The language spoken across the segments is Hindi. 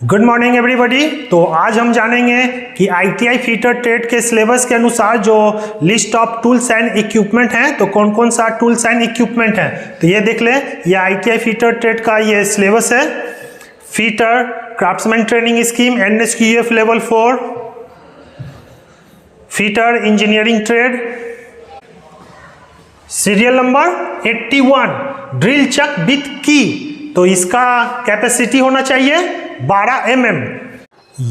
Good morning everybody. तो आज हम जानेंगे कि आईटीआई फिटर ट्रेड के सिलेबस के अनुसार जो list of tools and equipment हैं तो कौन कौन सा टूल्स एंड इक्विपमेंट हैं। तो ये देख लें, ये आईटीआई फिटर ट्रेड का ये सिलेबस है। Fitter craftsman training scheme NSQF level 4, fitter engineering trade, serial number 81 drill chuck with की। तो इसका कैपेसिटी होना चाहिए 12 mm।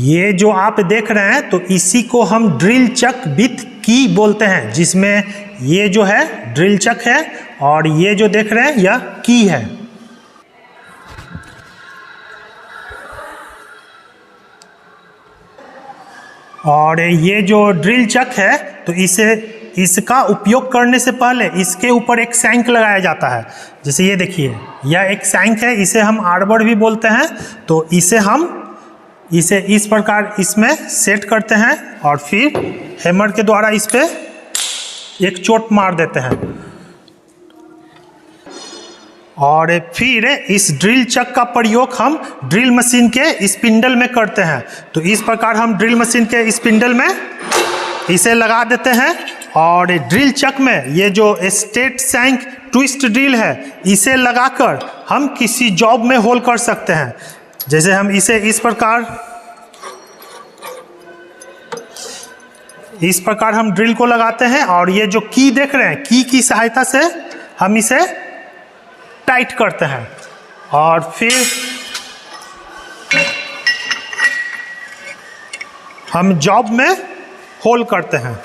ये जो आप देख रहे हैं तो इसी को हम ड्रिल चक विथ की बोलते हैं, जिसमें ये जो है ड्रिल चक है और ये जो देख रहे हैं यह की है। और ये जो ड्रिल चक है तो इसका उपयोग करने से पहले इसके ऊपर एक सैंक लगाया जाता है। जैसे ये देखिए, यह एक सैंक है, इसे हम आर्बर भी बोलते हैं। तो इसे इस प्रकार इसमें सेट करते हैं और फिर हैमर के द्वारा इस पे एक चोट मार देते हैं और फिर इस ड्रिल चक का प्रयोग हम ड्रिल मशीन के स्पिंडल में करते हैं। तो इस प्रकार हम ड्रिल मशीन के स्पिंडल में इसे लगा देते हैं और ड्रिल चक में ये जो स्टेट सैंक ट्विस्ट ड्रिल है इसे लगाकर हम किसी जॉब में होल कर सकते हैं। जैसे हम इसे इस प्रकार हम ड्रिल को लगाते हैं और ये जो की देख रहे हैं, की सहायता से हम इसे टाइट करते हैं और फिर हम जॉब में होल करते हैं।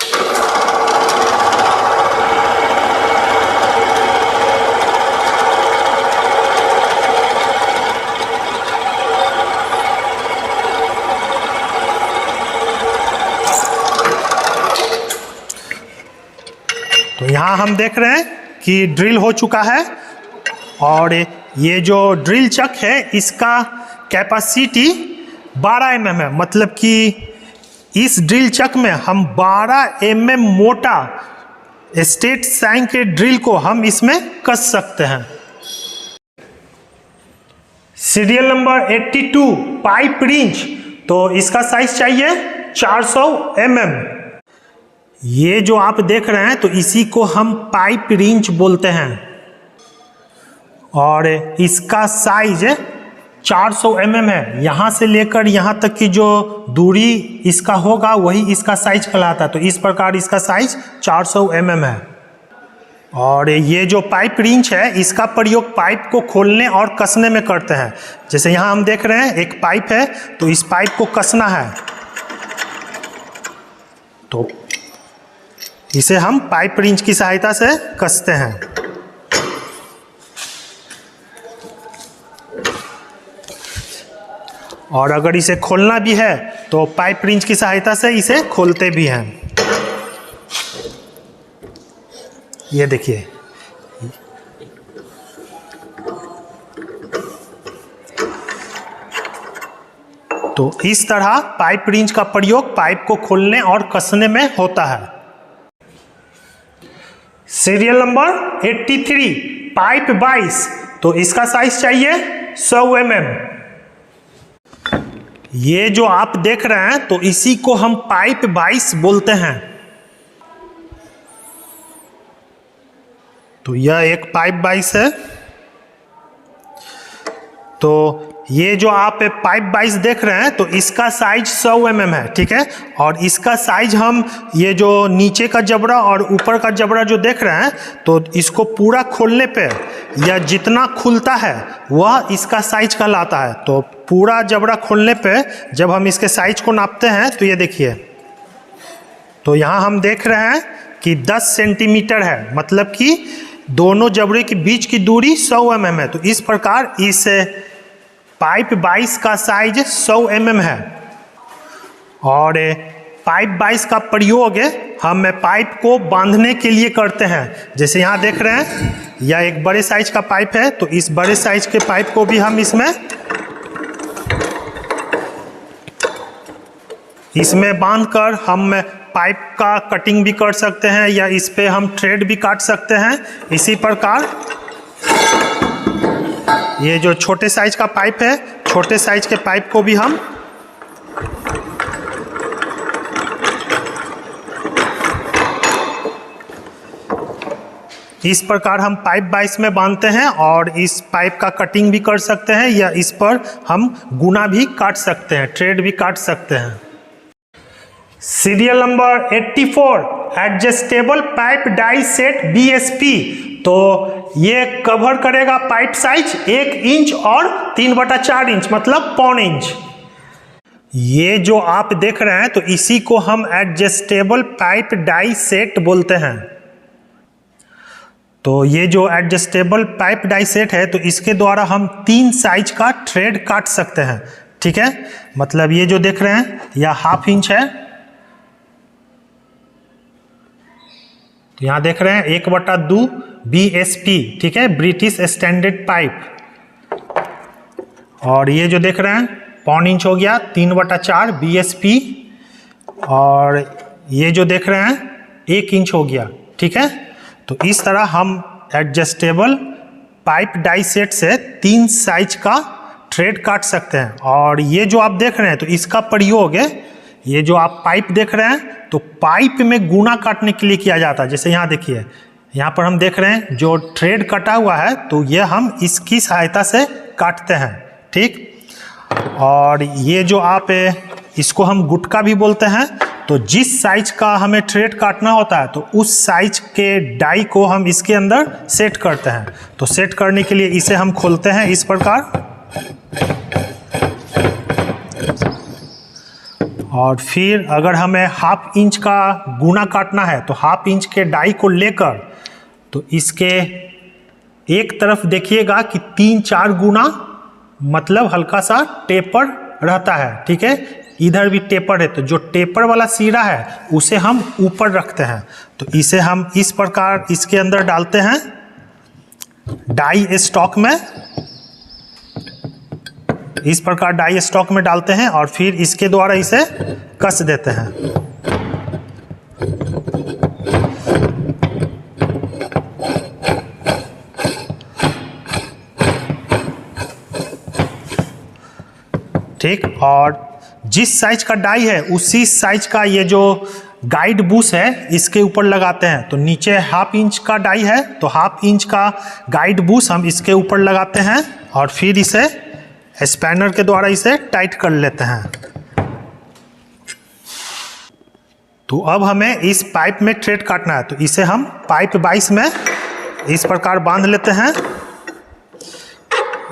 तो यहाँ हम देख रहे हैं कि ड्रिल हो चुका है और ये जो ड्रिल चक है इसका कैपेसिटी 12 mm है। मतलब कि इस ड्रिल चक में हम 12 mm मोटा स्टेट सैंक के ड्रिल को हम इसमें कस सकते हैं। Serial number 82 pipe wrench. तो इसका साइज चाहिए 400 mm। ये जो आप देख रहे हैं तो इसी को हम पाइप रिंच बोलते हैं और इसका साइज 400 mm है। यहाँ से लेकर यहाँ तक की जो दूरी इसका होगा वही इसका साइज कहलाता है। तो इस प्रकार इसका साइज 400 mm है। और ये जो पाइप रिंच है इसका प्रयोग पाइप को खोलने और कसने में करते हैं। जैसे यहाँ हम देख रहे हैं एक पाइप है तो इस पाइप को कसना है तो इसे हम पाइप रिंच की सहायता से कसते हैं। और अगर इसे खोलना भी है तो पाइप रिंच की सहायता से इसे खोलते भी हैं। ये देखिए, तो इस तरह पाइप रिंच का प्रयोग पाइप को खोलने और कसने में होता है। Serial number 83 pipe 22। तो इसका साइज चाहिए 100 mm। ये जो आप देख रहे हैं तो इसी को हम पाइप 22 बोलते हैं। तो यह एक पाइप 22 है। तो ये जो आप पाइप 22 देख रहे हैं तो इसका साइज 100 mm है, ठीक है। और इसका साइज हम ये जो नीचे का जबड़ा और ऊपर का जबड़ा जो देख रहे हैं तो इसको पूरा खोलने पे या जितना खुलता है वह इसका साइज कहलाता है। तो पूरा जबड़ा खोलने पे जब हम इसके साइज को नापते हैं तो ये देखिए, तो यहाँ हम देख रहे हैं कि 10 सेंटीमीटर है। मतलब कि दोनों जबड़े के बीच की दूरी 100 mm है। तो इस प्रकार इस पाइप 22 का साइज 100 mm है। और पाइप 22 का प्रयोग हम पाइप को बांधने के लिए करते हैं। जैसे यहाँ देख रहे हैं यह एक बड़े साइज का पाइप है तो इस बड़े साइज के पाइप को भी हम इसमें बांधकर हम पाइप का कटिंग भी कर सकते हैं या इस पे हम थ्रेड भी काट सकते हैं। इसी प्रकार ये जो छोटे साइज का पाइप है, छोटे साइज के पाइप को भी हम इस प्रकार हम पाइप बाइस में बांधते हैं और इस पाइप का कटिंग भी कर सकते हैं या इस पर हम गुना भी काट सकते हैं, थ्रेड भी काट सकते हैं। Serial number 84 adjustable pipe die set BSP। तो ये कवर करेगा पाइप साइज 1 इंच और 3/4 इंच मतलब पौन इंच। ये जो आप देख रहे हैं तो इसी को हम एडजस्टेबल पाइप डाई सेट बोलते हैं। तो ये जो एडजस्टेबल पाइप डाई सेट है तो इसके द्वारा हम 3 साइज का थ्रेड काट सकते हैं, ठीक है। मतलब ये जो देख रहे हैं यह 1/2 इंच है, तो यहाँ देख रहे हैं 1/2 BSP, ठीक है, ब्रिटिश स्टैंडर्ड पाइप। और ये जो देख रहे हैं पौन इंच हो गया 3/4 BSP। और ये जो देख रहे हैं 1 इंच हो गया, ठीक है। तो इस तरह हम एडजस्टेबल पाइप डाई सेट से 3 साइज का थ्रेड काट सकते हैं। और ये जो आप देख रहे हैं तो इसका प्रयोग है, ये जो आप पाइप देख रहे हैं तो पाइप में गुना काटने के लिए किया जाता है। जैसे यहाँ देखिए, यहाँ पर हम देख रहे हैं जो थ्रेड कटा हुआ है तो ये हम इसकी सहायता से काटते हैं, ठीक। और ये जो आप इसको हम गुटका भी बोलते हैं। तो जिस साइज का हमें थ्रेड काटना होता है तो उस साइज के डाई को हम इसके अंदर सेट करते हैं। तो सेट करने के लिए इसे हम खोलते हैं इस प्रकार, और फिर अगर हमें 1/2 इंच का गुना काटना है तो 1/2 इंच के डाई को लेकर तो इसके एक तरफ देखिएगा कि 3-4 गुना मतलब हल्का सा टेपर रहता है, ठीक है। इधर भी टेपर है, तो जो टेपर वाला सिरा है उसे हम ऊपर रखते हैं। तो इसे हम इस प्रकार इसके अंदर डालते हैं डाई स्टॉक में, इस प्रकार डाई स्टॉक में डालते हैं और फिर इसके द्वारा इसे कस देते हैं। ठीक, और जिस साइज का डाई है उसी साइज का ये जो गाइड बुश है इसके ऊपर लगाते हैं। तो नीचे 1/2 इंच का डाई है तो 1/2 इंच का गाइड बुश हम इसके ऊपर लगाते हैं और फिर इसे स्पैनर के द्वारा इसे टाइट कर लेते हैं। तो अब हमें इस पाइप में थ्रेड काटना है, तो इसे हम पाइप बाइस में इस प्रकार बांध लेते हैं।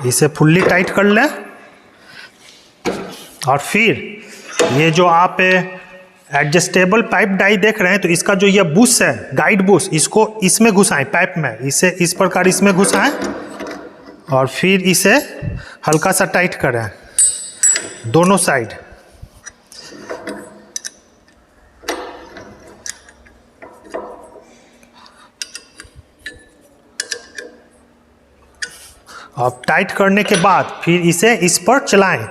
इसे फुल्ली टाइट कर लें और फिर ये जो आप एडजस्टेबल पाइप डाई देख रहे हैं तो इसका जो ये बुश है गाइड बुश, इसको इसमें घुसाएं पाइप में, इसे इस प्रकार इसमें घुसाएं और फिर इसे हल्का सा टाइट करें दोनों साइड। अब टाइट करने के बाद फिर इसे इस पर चलाएं।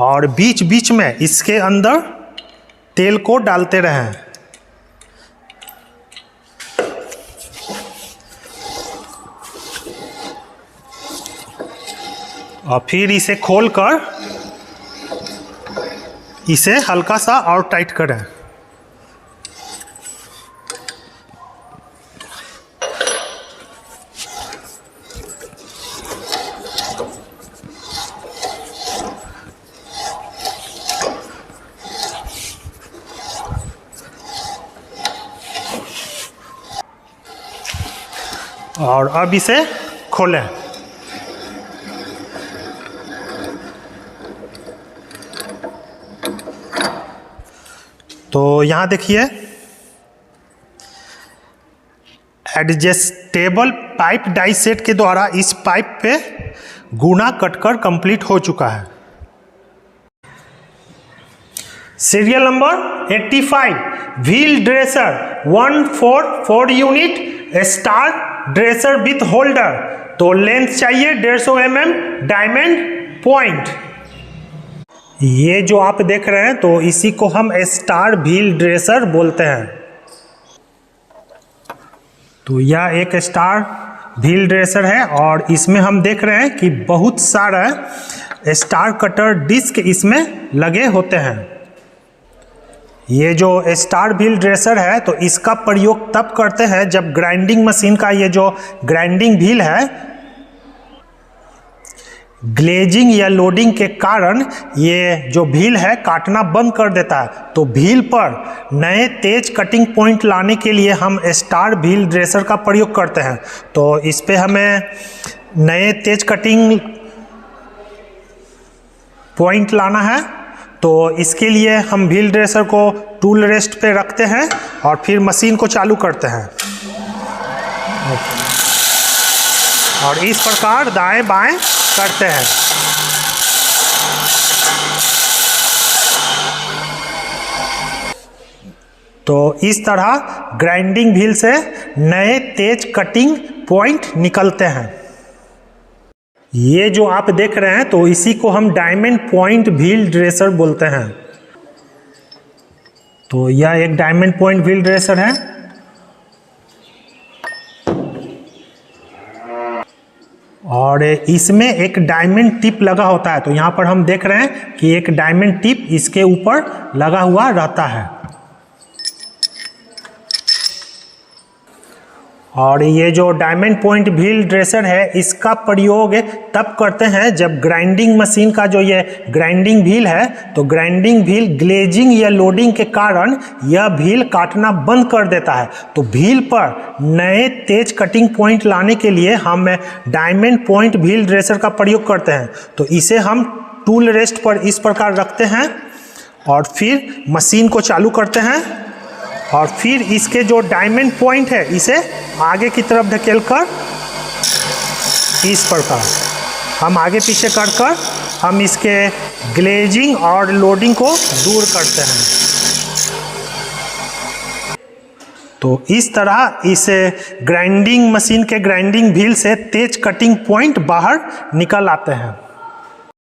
और बीच बीच में इसके अंदर तेल को डालते रहें। और फिर इसे खोलकर इसे हल्का सा और टाइट करें। और अब इसे खोलें। तो यहाँ देखिए एडजस्टेबल पाइप डाई सेट के द्वारा इस पाइप पे गुना कटकर कंप्लीट हो चुका है। Serial number 85 wheel dresser 144 unit star dresser with holder. तो लेंथ चाहिए 150 mm डायमंड पॉइंट। ये जो आप देख रहे हैं तो इसी को हम स्टार व्हील ड्रेसर बोलते हैं। तो यह एक स्टार व्हील ड्रेसर है और इसमें हम देख रहे हैं कि बहुत सारा स्टार कटर डिस्क इसमें लगे होते हैं। ये जो स्टार व्हील ड्रेसर है तो इसका प्रयोग तब करते हैं जब ग्राइंडिंग मशीन का ये जो ग्राइंडिंग व्हील है ग्लेजिंग या लोडिंग के कारण ये जो व्हील है काटना बंद कर देता है। तो व्हील पर नए तेज कटिंग पॉइंट लाने के लिए हम स्टार व्हील ड्रेसर का प्रयोग करते हैं। तो इस पे हमें नए तेज कटिंग पॉइंट लाना है। तो इसके लिए हम व्हील ड्रेसर को टूल रेस्ट पे रखते हैं और फिर मशीन को चालू करते हैं और इस प्रकार दाएं बाएं करते हैं। तो इस तरह ग्राइंडिंग व्हील से नए तेज कटिंग पॉइंट निकलते हैं। ये जो आप देख रहे हैं तो इसी को हम डायमंड पॉइंट व्हील ड्रेसर बोलते हैं। तो यह एक डायमंड पॉइंट व्हील ड्रेसर है और इसमें एक डायमंड टिप लगा होता है। तो यहाँ पर हम देख रहे हैं कि एक डायमंड टिप इसके ऊपर लगा हुआ रहता है और ये जो डायमंड पॉइंट व्हील ड्रेसर है इसका प्रयोग तब करते हैं जब ग्राइंडिंग मशीन का जो ये ग्राइंडिंग व्हील है तो ग्राइंडिंग व्हील ग्लेजिंग या लोडिंग के कारण यह व्हील काटना बंद कर देता है। तो व्हील पर नए तेज कटिंग पॉइंट लाने के लिए हम डायमंड पॉइंट व्हील ड्रेसर का प्रयोग करते हैं। तो इसे हम टूल रेस्ट पर इस प्रकार रखते हैं और फिर मशीन को चालू करते हैं और फिर इसके जो डायमंड पॉइंट है इसे आगे की तरफ धकेलकर इस प्रकार हम आगे पीछे कर हम इसके ग्लेजिंग और लोडिंग को दूर करते हैं। तो इस तरह इस ग्राइंडिंग मशीन के ग्राइंडिंग व्हील से तेज कटिंग पॉइंट बाहर निकल आते हैं।